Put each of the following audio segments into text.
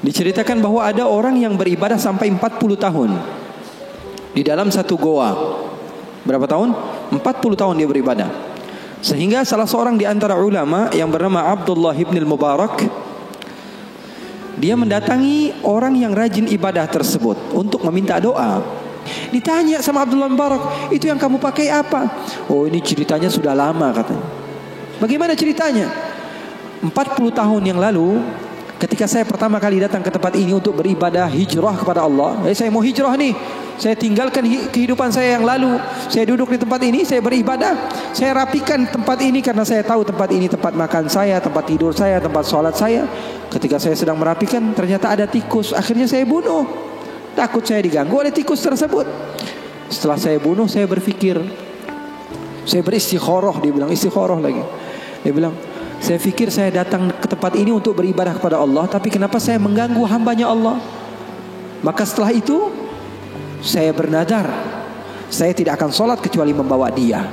Diceritakan bahwa ada orang yang beribadah sampai 40 tahun di dalam satu goa. Berapa tahun? 40 tahun dia beribadah. Sehingga salah seorang di antara ulama yang bernama Abdullah ibn al-Mubarak, dia mendatangi orang yang rajin ibadah tersebut untuk meminta doa. Ditanya sama Abdullah Mubarak, itu yang kamu pakai apa? Oh, ini ceritanya sudah lama katanya. Bagaimana ceritanya? 40 tahun yang lalu, ketika saya pertama kali datang ke tempat ini untuk beribadah hijrah kepada Allah, saya mau hijrah nih, saya tinggalkan kehidupan saya yang lalu, saya duduk di tempat ini, saya beribadah, saya rapikan tempat ini karena saya tahu tempat ini tempat makan saya, tempat tidur saya, tempat sholat saya. Ketika saya sedang merapikan, ternyata ada tikus, akhirnya saya bunuh. Takut saya diganggu oleh tikus tersebut. Setelah saya bunuh, saya berpikir, saya beristikharah, dia bilang istikharah lagi. Dia bilang, saya pikir saya datang ke tempat ini untuk beribadah kepada Allah, tapi kenapa saya mengganggu hambanya Allah? Maka setelah itu saya bernadar, saya tidak akan sholat kecuali membawa dia.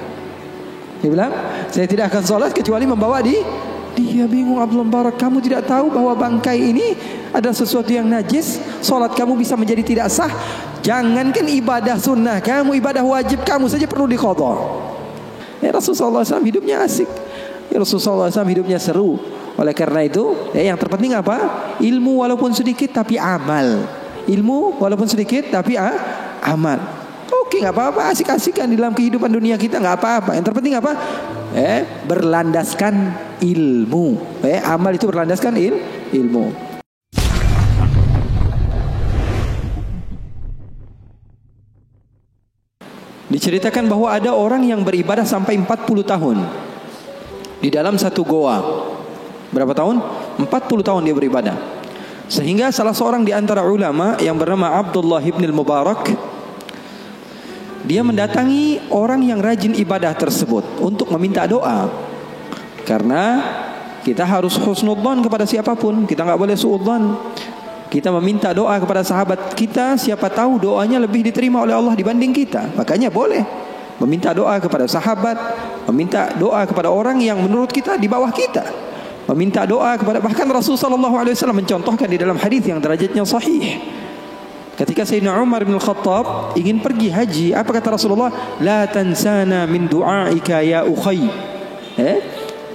Dia bilang, saya tidak akan sholat kecuali membawa dia. Dia bingung, Abdullah Mubarak, kamu tidak tahu bahwa bangkai ini ada sesuatu yang najis, sholat kamu bisa menjadi tidak sah. Jangankan ibadah sunnah kamu, ibadah wajib kamu saja perlu diqadha. Rasulullah SAW hidupnya asik. Rasulullah SAW hidupnya seru. Oleh karena itu, yang terpenting apa? Ilmu walaupun sedikit tapi amal. Ilmu walaupun sedikit tapi amal. Oke, nggak apa-apa, asik-asikan di dalam kehidupan dunia kita, nggak apa-apa. Yang terpenting apa? Berlandaskan ilmu. Amal itu berlandaskan ilmu. Diceritakan bahwa ada orang yang beribadah sampai 40 tahun di dalam satu goa. Berapa tahun? 40 tahun dia beribadah. Sehingga salah seorang di antara ulama yang bernama Abdullah ibn al-Mubarak, dia mendatangi orang yang rajin ibadah tersebut untuk meminta doa. Karena kita harus husnudzan kepada siapapun, kita nggak boleh suudzan. Kita meminta doa kepada sahabat kita, siapa tahu doanya lebih diterima oleh Allah dibanding kita. Makanya boleh meminta doa kepada sahabat, meminta doa kepada orang yang menurut kita di bawah kita, meminta doa kepada, bahkan Rasulullah SAW mencontohkan di dalam hadis yang derajatnya sahih. Ketika Sayyidina Umar bin Khattab ingin pergi haji, apa kata Rasulullah? La tansana min du'aika ya ukhay.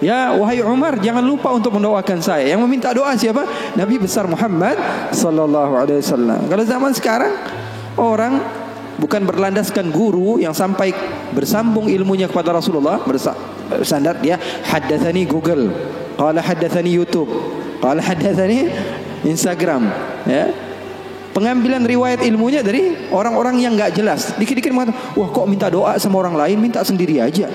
Ya wahai Umar, jangan lupa untuk mendoakan saya. Yang meminta doa siapa? Nabi besar Muhammad sallallahu alaihi wasallam. Kalau zaman sekarang orang bukan berlandaskan guru yang sampai bersambung ilmunya kepada Rasulullah, bersandar dia haddatsani Google, qala haddatsani YouTube, qala haddatsani Instagram, ya. Pengambilan riwayat ilmunya dari orang-orang yang enggak jelas. Dikit-dikit mengatakan, "Wah, kok minta doa sama orang lain, minta sendiri aja.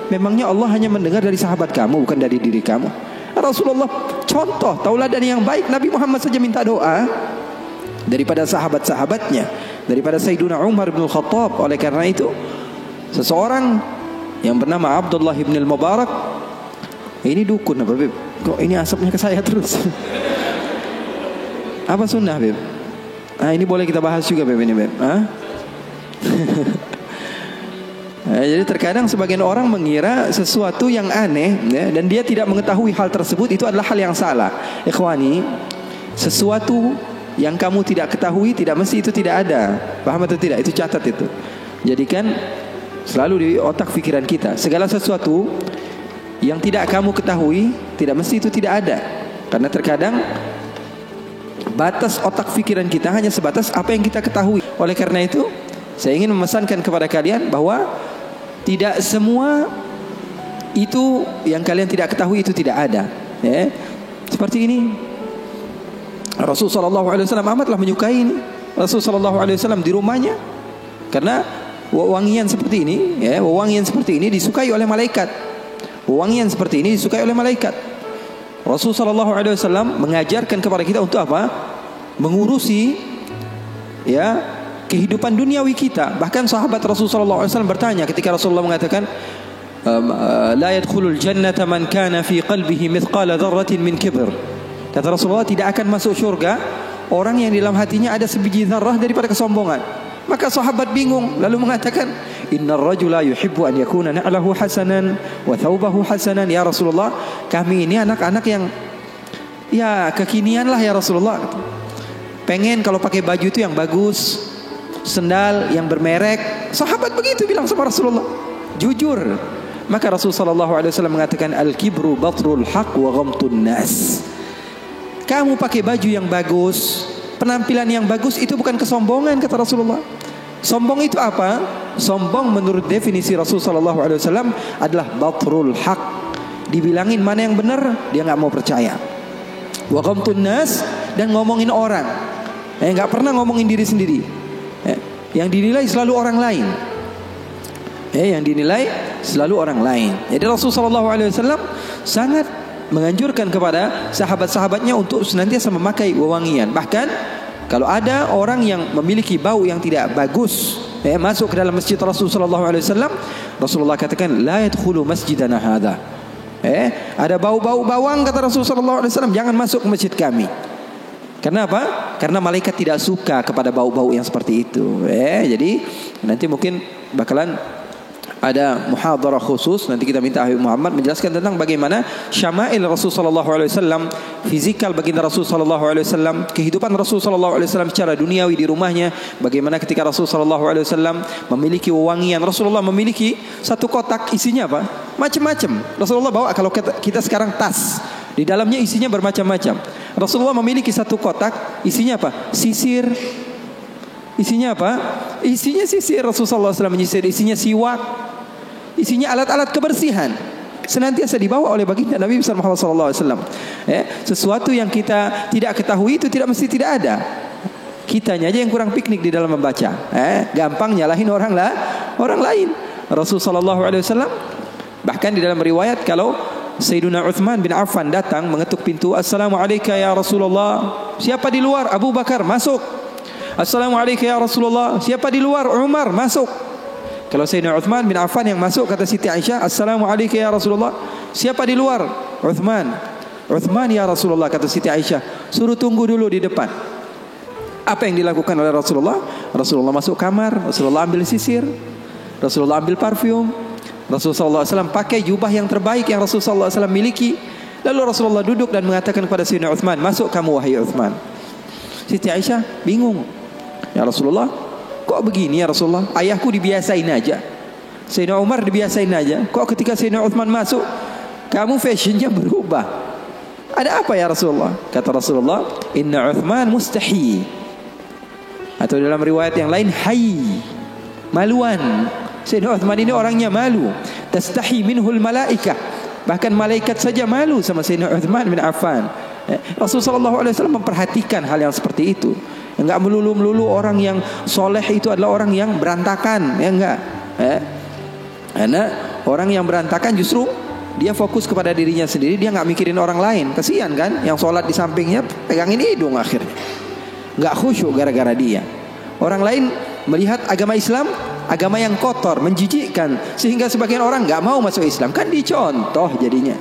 Memangnya Allah hanya mendengar dari sahabat kamu, bukan dari diri kamu?" Rasulullah contoh tauladan yang baik, Nabi Muhammad saja minta doa daripada sahabat-sahabatnya, daripada Sayyidina Umar bin Khattab. Oleh karena itu, seseorang yang bernama Abdullah ibn al-Mubarak, ini dukun apa, Beb? Kok ini asapnya ke saya terus? Apa sunnah, Beb? Ini boleh kita bahas juga, Beb, ini, Beb. Jadi terkadang sebagian orang mengira sesuatu yang aneh, ya, dan dia tidak mengetahui hal tersebut, itu adalah hal yang salah. Ikhwani, sesuatu yang kamu tidak ketahui tidak mesti itu tidak ada. Paham atau tidak? Itu catat itu. Jadikan selalu di otak pikiran kita, segala sesuatu yang tidak kamu ketahui tidak mesti itu tidak ada. Karena terkadang batas otak pikiran kita hanya sebatas apa yang kita ketahui. Oleh karena itu, saya ingin memesankan kepada kalian bahwa tidak semua itu yang kalian tidak ketahui itu tidak ada, ya. Seperti ini, Rasulullah SAW amatlah menyukai ini. Rasulullah SAW di rumahnya, karena wewangian seperti ini, ya, wewangian seperti ini disukai oleh malaikat. Wewangian seperti ini disukai oleh malaikat. Rasulullah SAW mengajarkan kepada kita untuk apa? Mengurusi, ya, kehidupan duniawi kita. Bahkan sahabat Rasulullah SAW bertanya ketika Rasulullah mengatakan, la yadkhulul jannata man kana fi qalbihi mithqala dzarratin min kibr. Kata Rasulullah, tidak akan masuk surga orang yang di dalam hatinya ada sebiji zarrah daripada kesombongan. Maka sahabat bingung, lalu mengatakan, innar rajula yuhibbu an yakuna na'lahu hasanan wa thawbahu hasanan. Ya Rasulullah, kami ini anak-anak yang ya kekinian lah ya Rasulullah. pengen kalau pakai baju itu yang bagus, sendal yang bermerek. Sahabat begitu bilang sama Rasulullah, jujur. Maka Rasulullah SAW mengatakan, al-kibru batrul haq wa ghamtun nas. Kamu pakai baju yang bagus, penampilan yang bagus, itu bukan kesombongan, kata Rasulullah. Sombong itu apa? Sombong menurut definisi Rasulullah SAW adalah batrul haq. Dibilangin mana yang benar, dia nggak mau percaya. Wa ghamtun nas, dan ngomongin orang. Nggak pernah ngomongin diri sendiri. Yang dinilai selalu orang lain. Yang dinilai selalu orang lain. Jadi Rasulullah SAW sangat menganjurkan kepada sahabat-sahabatnya untuk senantiasa memakai wewangian. Bahkan kalau ada orang yang memiliki bau yang tidak bagus, masuk ke dalam masjid Rasulullah SAW, Rasulullah katakan, la yadkhulu masjidana hadha. Ada bau-bau bawang, kata Rasulullah SAW, jangan masuk ke masjid kami. Karena apa? Karena malaikat tidak suka kepada bau-bau yang seperti itu. Jadi nanti mungkin bakalan ada muhadarah khusus, nanti kita minta Habib Muhammad menjelaskan tentang bagaimana syama'il Rasulullah SAW, fizikal baginda Rasulullah SAW, kehidupan Rasulullah SAW secara duniawi di rumahnya, bagaimana ketika Rasulullah SAW memiliki wewangian. Rasulullah memiliki satu kotak, isinya apa? Macam-macam. Rasulullah bawa, kalau kita sekarang tas, di dalamnya isinya bermacam-macam. Rasulullah memiliki satu kotak, isinya apa? Sisir. Isinya apa? Isinya sisir. Rasulullah SAW menyisir. Isinya siwak. Isinya alat-alat kebersihan. Senantiasa dibawa oleh baginda Nabi Muhammad SAW. Sesuatu yang kita tidak ketahui itu tidak mesti tidak ada. Kitanya aja yang kurang piknik di dalam membaca. Gampang nyalahin orang lain. Rasulullah SAW bahkan di dalam riwayat, kalau Sayyiduna Uthman bin Affan datang mengetuk pintu, Assalamualaikum ya Rasulullah. Siapa di luar? Abu Bakar, masuk. Assalamualaikum ya Rasulullah. Siapa di luar? Umar, masuk. Kalau Sayyidina Uthman bin Affan yang masuk, kata Siti Aisyah, Assalamualaikum ya Rasulullah. Siapa di luar? Uthman. Uthman ya Rasulullah, kata Siti Aisyah. Suruh tunggu dulu di depan. Apa yang dilakukan oleh Rasulullah? Rasulullah masuk kamar, Rasulullah ambil sisir, Rasulullah ambil parfum, Rasulullah SAW pakai jubah yang terbaik yang Rasulullah SAW miliki. Lalu Rasulullah duduk dan mengatakan kepada Sayyidina Uthman, masuk kamu wahai Uthman. Siti Aisyah bingung, ya Rasulullah, kok begini ya Rasulullah? Ayahku dibiasain aja, Sayyidina Umar dibiasain aja, kok ketika Sayyidina Uthman masuk, kamu fashionnya berubah? Ada apa ya Rasulullah? Kata Rasulullah, Inna Uthman mustahi. Atau dalam riwayat yang lain, hayy, maluan. Sayyidina Uthman ini orangnya malu. Tastahi minhul malaikah. Bahkan malaikat saja malu sama Sayyidina Uthman bin Affan. Rasulullah SAW memperhatikan hal yang seperti itu. Enggak melulu orang yang soleh itu adalah orang yang berantakan. Ya enggak. Karena orang yang berantakan justru dia fokus kepada dirinya sendiri. Dia enggak mikirin orang lain. Kasihan kan, yang sholat di sampingnya pegangin hidung akhirnya. Enggak khusyuk gara-gara dia. Orang lain melihat agama Islam, agama yang kotor, menjijikkan, sehingga sebagian orang nggak mau masuk Islam. Kan dicontoh jadinya.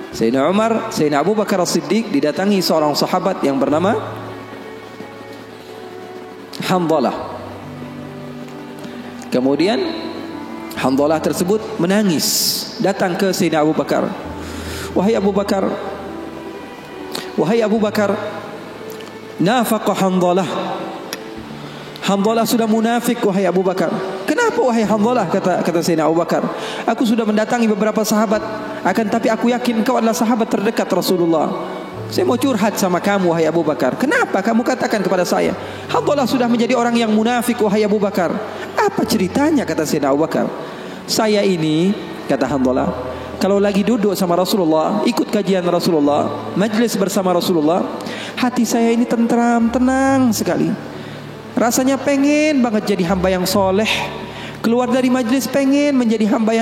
Sayyidina Umar, Sayyidina Abu Bakar As-Siddiq didatangi seorang sahabat yang bernama Hanzalah. Kemudian Hanzalah tersebut menangis, datang ke Sayyidina Abu Bakar. Wahai Abu Bakar, wahai Abu Bakar, nafaqa Hanzalah. Hanzalah sudah munafik wahai Abu Bakar. Kenapa wahai Hanzalah, kata Sayyidina Abu Bakar, aku sudah mendatangi beberapa sahabat, akan tapi aku yakin kau adalah sahabat terdekat Rasulullah. Saya mau curhat sama kamu wahai Abu Bakar. Kenapa kamu katakan kepada saya Hanzalah sudah menjadi orang yang munafik wahai Abu Bakar? Apa ceritanya, kata Sayyidina Abu Bakar. Saya ini, kata Hanzalah, kalau lagi duduk sama Rasulullah, ikut kajian Rasulullah, majlis bersama Rasulullah, hati saya ini tentram, tenang sekali. Rasanya pengen banget jadi hamba yang soleh. Keluar dari majlis pengen menjadi hamba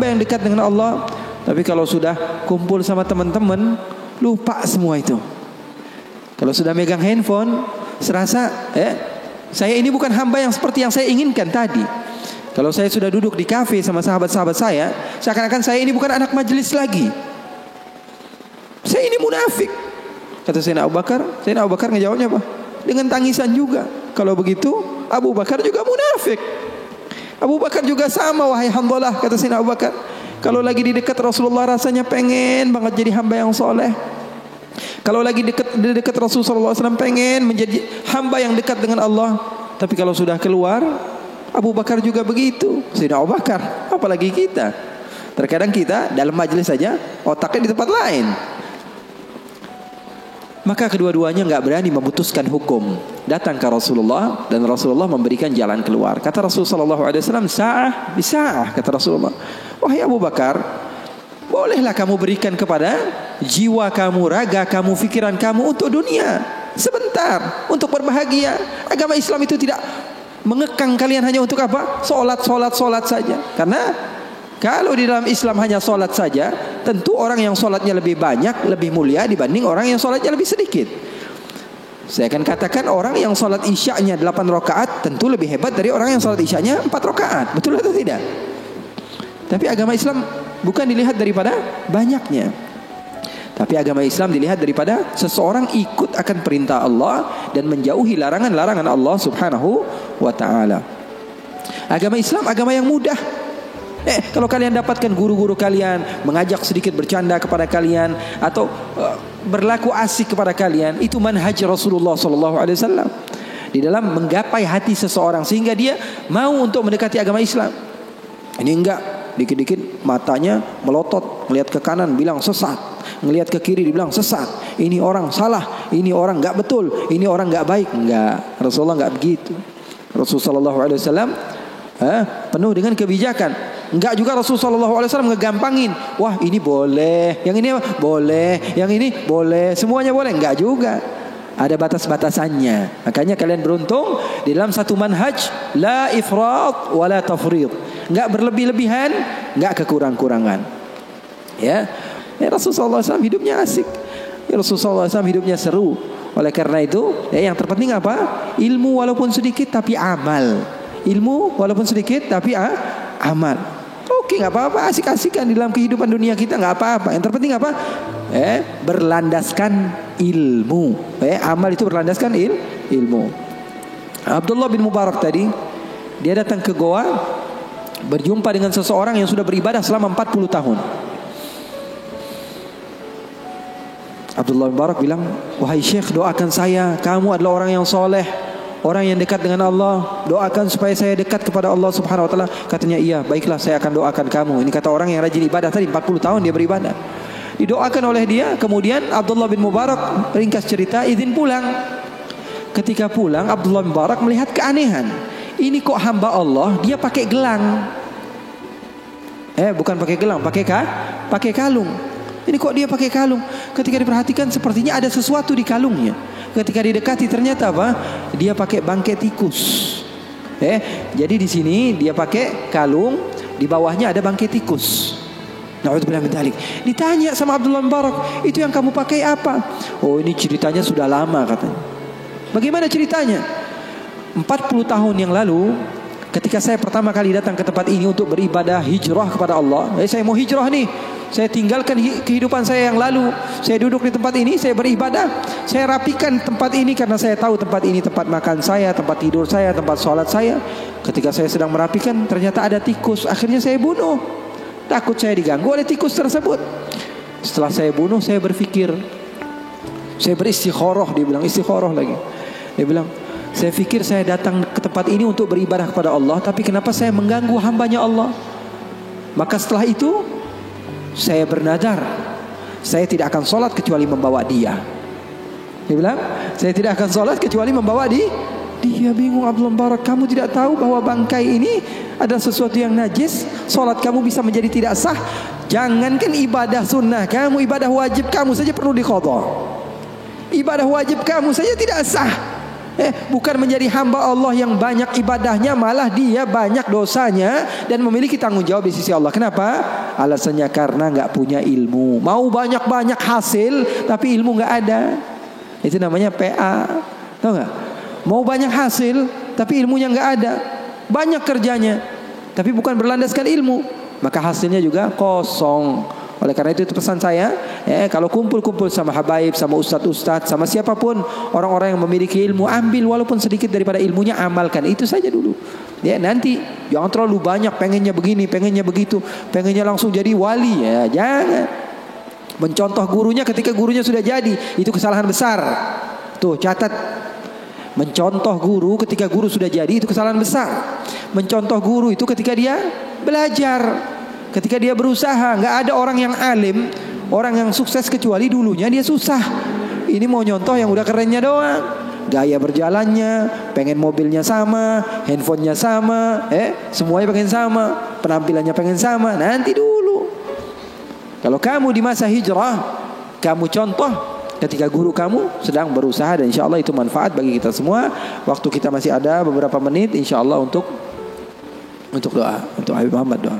yang dekat dengan Allah. Tapi kalau sudah kumpul sama teman-teman, lupa semua itu. Kalau sudah megang handphone, serasa saya ini bukan hamba yang seperti yang saya inginkan tadi. Kalau saya sudah duduk di kafe sama sahabat-sahabat saya, seakan-akan saya ini bukan anak majlis lagi. Saya ini munafik, kata Sayyidina Abu Bakar. Sayyidina Abu Bakar ngejawabnya apa? Dengan tangisan juga. Kalau begitu Abu Bakar juga munafik. Abu Bakar juga sama wahai Hanzalah, kata Sayyidina Abu Bakar. Kalau lagi di dekat Rasulullah rasanya pengen banget jadi hamba yang soleh. Kalau lagi dekat Rasulullah SAW pengen menjadi hamba yang dekat dengan Allah. Tapi kalau sudah keluar, Abu Bakar juga begitu. Sayyidina Abu Bakar, apalagi kita. Terkadang kita dalam majelis saja otaknya di tempat lain. Maka kedua-duanya enggak berani memutuskan hukum. Datang ke Rasulullah dan Rasulullah memberikan jalan keluar. Kata Rasulullah SAW, sa'ah bisa'ah, kata Rasulullah. Wahai Abu Bakar, bolehlah kamu berikan kepada jiwa kamu, raga kamu, pikiran kamu untuk dunia sebentar, untuk berbahagia. Agama Islam itu tidak mengekang kalian hanya untuk apa? Solat saja. Karena kalau di dalam Islam hanya solat saja, tentu orang yang solatnya lebih banyak, lebih mulia dibanding orang yang solatnya lebih sedikit. Saya akan katakan orang yang solat isya'nya 8 rakaat tentu lebih hebat dari orang yang solat isya'nya 4 rakaat. Betul atau tidak? Tapi agama Islam bukan dilihat daripada banyaknya, tapi agama Islam dilihat daripada seseorang ikut akan perintah Allah dan menjauhi larangan-larangan Allah Subhanahu wa ta'ala. Agama Islam agama yang mudah. Kalau kalian dapatkan guru-guru kalian mengajak sedikit bercanda kepada kalian atau berlaku asik kepada kalian, itu manhaj Rasulullah SAW di dalam menggapai hati seseorang sehingga dia mau untuk mendekati agama Islam. Ini enggak, dikit-dikit matanya melotot, melihat ke kanan bilang sesat, melihat ke kiri dibilang sesat. Ini orang salah, ini orang enggak betul, ini orang enggak baik. Enggak, Rasulullah enggak begitu. Rasulullah SAW penuh dengan kebijakan. Enggak juga Rasulullah SAW ngegampangin. Wah ini boleh, yang ini boleh, yang ini boleh, semuanya boleh. Enggak juga, ada batas-batasannya. Makanya kalian beruntung di dalam satu manhaj, la ifrat wa la tafrid. Enggak berlebih-lebihan, enggak kekurang-kurangan. Ya, Rasulullah SAW hidupnya asik. Rasulullah SAW hidupnya seru. Oleh karena itu, yang terpenting apa? Ilmu walaupun sedikit tapi amal. Ilmu walaupun sedikit tapi amal. Oke, nggak apa-apa, asik-asikan di dalam kehidupan dunia kita, nggak apa-apa. Yang terpenting apa? Berlandaskan ilmu. Amal itu berlandaskan ilmu. Abdullah bin Mubarak tadi, dia datang ke goa, berjumpa dengan seseorang yang sudah beribadah selama 40 tahun. Abdullah bin Mubarak bilang, wahai Syekh, doakan saya, kamu adalah orang yang soleh, orang yang dekat dengan Allah, doakan supaya saya dekat kepada Allah Subhanahu wa ta'ala. Katanya, iya, baiklah, saya akan doakan kamu. Ini kata orang yang rajin ibadah tadi, 40 tahun dia beribadah. Didoakan oleh dia. Kemudian Abdullah bin Mubarak, ringkas cerita, izin pulang. Ketika pulang, Abdullah bin Mubarak melihat keanehan. Ini kok hamba Allah, dia pakai gelang. Bukan pakai gelang, pakai kalung. Ini kok dia pakai kalung? Ketika diperhatikan sepertinya ada sesuatu di kalungnya. Ketika didekati ternyata apa? Dia pakai bangkai tikus. Jadi di sini dia pakai kalung, di bawahnya ada bangkai tikus. Na'udzubillah min dzalik. Ditanya sama Abdullah bin Mubarak, itu yang kamu pakai apa? Oh, ini ceritanya sudah lama katanya. Bagaimana ceritanya? 40 tahun yang lalu, ketika saya pertama kali datang ke tempat ini untuk beribadah hijrah kepada Allah, saya mau hijrah nih. Saya tinggalkan kehidupan saya yang lalu. Saya duduk di tempat ini, saya beribadah. Saya rapikan tempat ini karena saya tahu tempat ini tempat makan saya, tempat tidur saya, tempat sholat saya. Ketika saya sedang merapikan, ternyata ada tikus. Akhirnya saya bunuh. Takut saya diganggu oleh tikus tersebut. Setelah saya bunuh, saya berpikir. Saya beristikharah, dia bilang istikharah lagi. Dia bilang, saya pikir saya datang ke tempat ini untuk beribadah kepada Allah, tapi kenapa saya mengganggu hambanya Allah? Maka setelah itu saya bernadar, saya tidak akan sholat kecuali membawa dia. Dia bilang, saya tidak akan sholat kecuali membawa dia. Bingung Abdullah bin Mubarak, kamu tidak tahu bahwa bangkai ini ada sesuatu yang najis, sholat kamu bisa menjadi tidak sah. Jangankan ibadah sunnah kamu, ibadah wajib kamu saja perlu diqadha. Ibadah wajib kamu saja tidak sah. Bukan menjadi hamba Allah yang banyak ibadahnya, malah dia banyak dosanya dan memiliki tanggung jawab di sisi Allah. Kenapa? Alasannya karena nggak punya ilmu. Mau banyak-banyak hasil tapi ilmu nggak ada. Itu namanya PA. Tahu nggak? Mau banyak hasil tapi ilmunya nggak ada. Banyak kerjanya tapi bukan berlandaskan ilmu, maka hasilnya juga kosong. Oleh karena itu pesan saya, kalau kumpul-kumpul sama habaib, sama ustadz-ustadz, sama siapapun orang-orang yang memiliki ilmu, ambil walaupun sedikit daripada ilmunya, amalkan itu saja dulu. Nanti jangan terlalu banyak pengennya begini, pengennya begitu, pengennya langsung jadi wali, jangan. Mencontoh gurunya ketika gurunya sudah jadi, itu kesalahan besar. Tuh catat. Mencontoh guru ketika guru sudah jadi, itu kesalahan besar. Mencontoh guru itu ketika dia belajar, ketika dia berusaha. Nggak ada orang yang alim, orang yang sukses kecuali dulunya dia susah. Ini mau nyontoh yang udah kerennya doang. Gaya berjalannya, pengen mobilnya sama, handphonenya sama, semuanya pengen sama, penampilannya pengen sama. Nanti dulu. Kalau kamu di masa hijrah, kamu contoh ketika guru kamu sedang berusaha, dan insya Allah itu manfaat bagi kita semua. Waktu kita masih ada beberapa menit, insya Allah untuk doa, untuk Habib Muhammad doa.